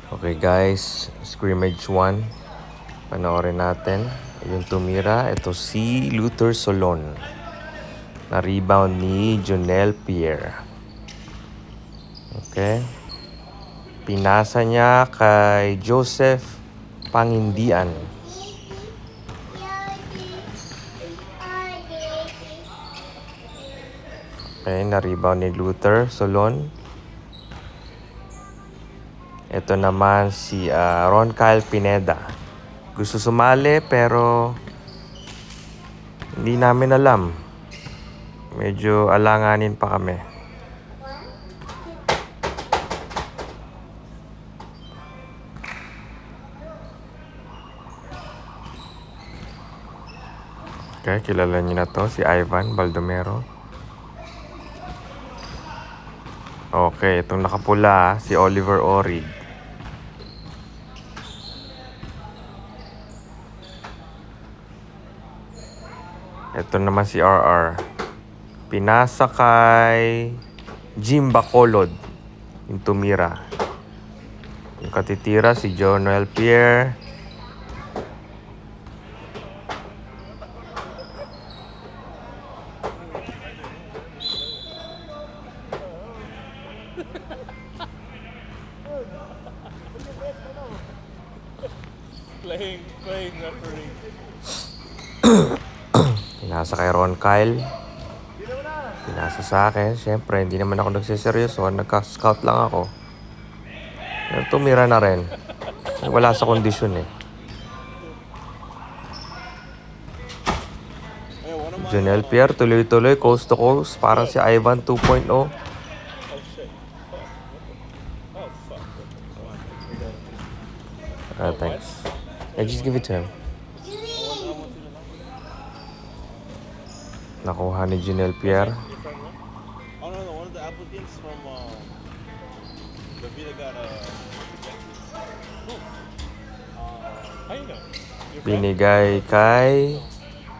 Okay guys, scrimmage 1. Panoorin natin. Yung tumira, ito si Luther Solon. Na-rebound ni Jonel Pierre. Okay. Pinasa niya kay Joseph Pangindian. Okay, na-rebound ni Luther Solon. Ito naman si Ron Kyle Pineda. Gusto sumali pero hindi namin alam. Medyo alanganin pa kami. Okay, kilala niyo na to, si Ivan Baldomero. Okay, itong nakapula, si Oliver Orig. Ito naman si RR. Pinasa kay Jim Bacolod. Yung tumira. Yung katitira si Jonel Pierre. Playing referee. Pinasa kay Ron Kyle. Pinasa sa akin. Siyempre, hindi naman ako nagsiseryoso. Nagka-scout lang ako. Pero tumira na rin. Wala sa kondisyon eh. Jonel Pierre, tuloy-tuloy, coast to coast. Parang si Ivan 2.0. Oh shit. Oh fuck. Thanks. Just give it to him. Nakuha ni Jonel Pierre. Oh no, one of the applicants from the Vita got how you know? Binigay kay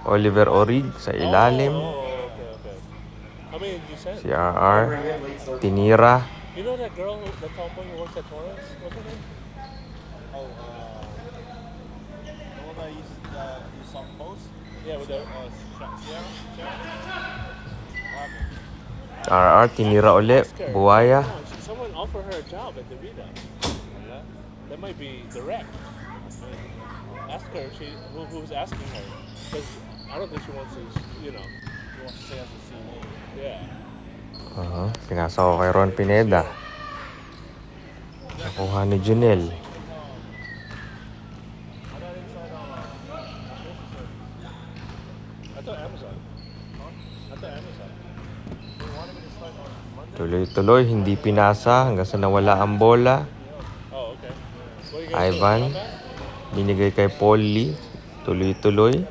Oliver Orig sa ilalim. Okay. How many did you send? Si RR. Tinira. You know that girl, the tomboy who works at Torres? What's her name? Oh, the one that you saw post? Yeah, with the RR, tinira uli. Buwaya. Someone offer her a job at the Vita. That might be direct. Ask her who's asking her. Because I don't think she wants to, she wants to stay as a CNA. Yeah. Pinasa ko kay Ron Pineda. Nakuha ni Jonel. Tuloy-tuloy, hindi pinasa hanggang sa nawala ang bola. Oh, okay. Ivan, binigay kay Paul Lee. Tuloy-tuloy.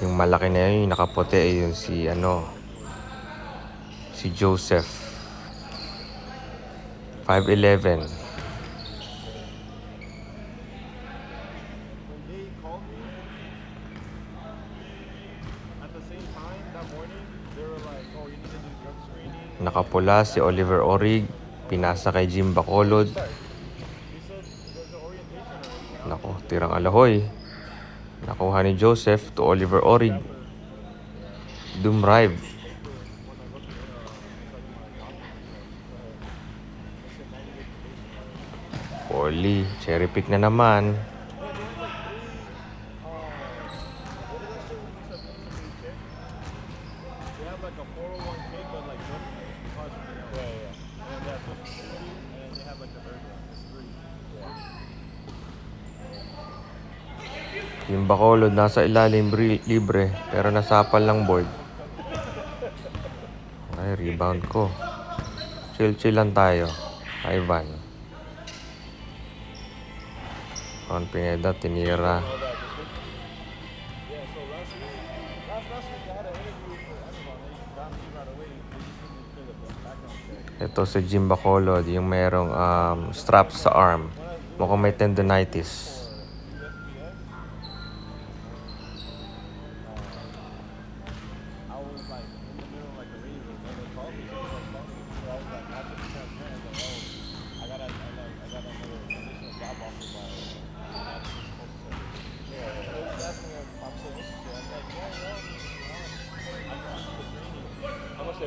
Yung malaki na yun, yung nakaputi, yun si Joseph. 5'11". Nakapula si Oliver Orig. Pinasa kay Jim Bacolod. Nako, tirang alahoy. Nakuha ni Joseph to Oliver Orig. Dumrive. Poli, cherry pick na naman. Yung Bacolod nasa ilalim libre pero nasapal lang board. Ay, rebound ko. Chill lang tayo. Ivan. Ron Pineda, tinira. Ito si Jim Bacolod, yung merong strap sa arm. Mukhang may tendonitis.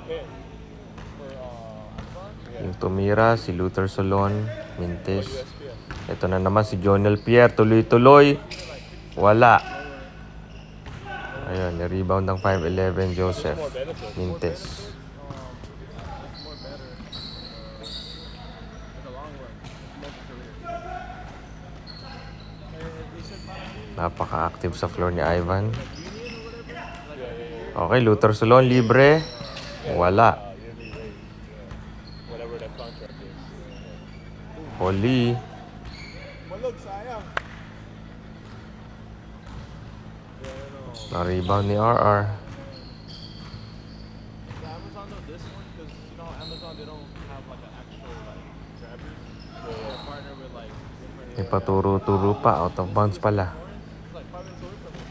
paying? For Amazon? Yeah. Yung tumira, si Luther Solon, Or Mintis. USPS? Ito na naman si Jonel Pierre, tuloy-tuloy. Wala. Ayun, ni-rebound ng 5'11 Joseph. More benefit. Mintis. It's more better in the long run. Most career. They said Napaka-active sa floor ni Ivan. union or whatever. Yeah. Okay, Luther Solon, libre. Wala. Yearly rate. Yeah. Whatever that contract is. Holy. Malog, sayang. Na-rebound ni RR. The Amazon though, this one, because you know Amazon they don't have like an actual like grabbers. So they partner with like different. May paturo-turo pa. Out of bounds pala. It's like 5 minutes away from me.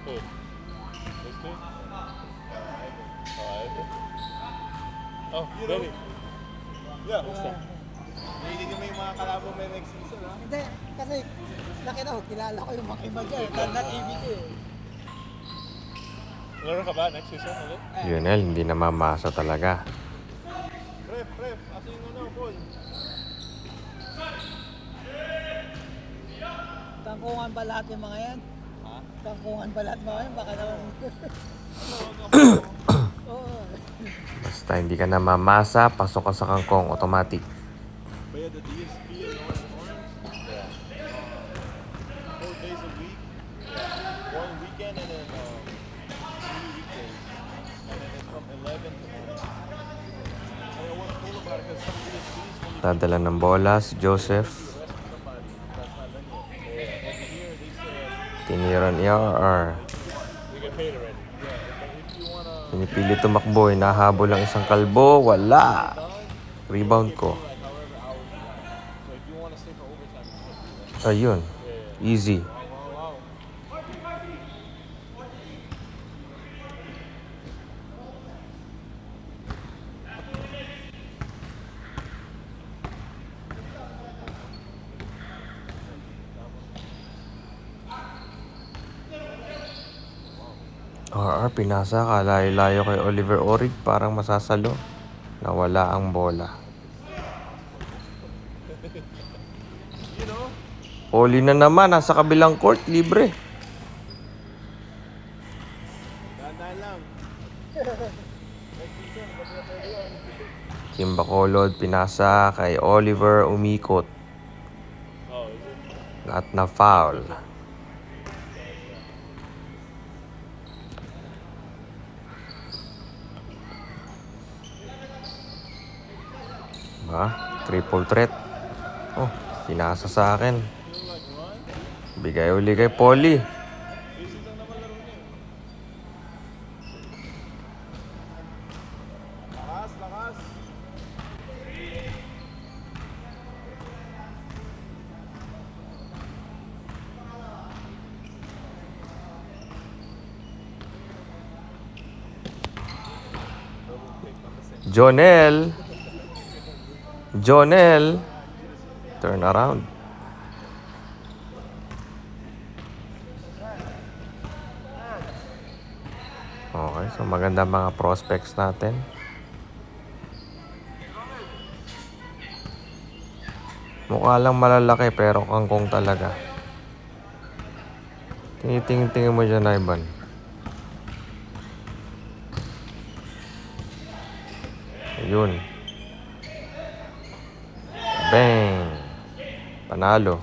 Who? These two? Ivan. Oh, Benny. Yeah. What's that? Hindi mo yung mga kalabo may next season, ha? Hindi, kasi nakita ko, kilala ko yung mga iba dyan. Not ABT eh. Laro ka ba next season ulit? Lionel, hindi na mamasa talaga. Ref, aso yung ano, Paul? Tangkungan ba lahat yung mga yan? Ha? Tangkungan ba lahat mga yan? Baka naman. Oo. Basta hindi ka na mamasa, pasok ka sa kangkong, automatic. But yeah, the DSP and orange, Yeah. 4 days a week. Yeah. 1 weekend and then 3 weekdays. And then it's from 11 to 1. And what's cool about it, because some DSPs only Dadala ng bola si Joseph. arrest somebody that's not done yet. And here they said, Tinira ni RR. You get paid already. yeah, but if you wanna Pinipili tumakbo, nahabol ang isang kalbo, wala. done, Rebound ko. like however hours you want. So if you wanna stay for overtime, you can do that. Ayun, easy. Wow. RR, pinasa, kalayo-layo kay Oliver Orig, parang masasalo. Nawala ang bola. You know, Poli na naman, nasa kabilang court, libre. dahan lang. Kim Bacolod, pinasa kay Oliver, umikot. Oh, is it? At na foul. Ba? Triple threat. Oh, pinasa sa akin. Bigay uli kay Polly. Basic lang naman laro niya. Lakas. Jonel. Turn around. Okay, so maganda mga prospects natin. Mukha lang malalaki pero kangkong talaga. Tingin mo dyan, Ivan. Ayun. Bang! Panalo.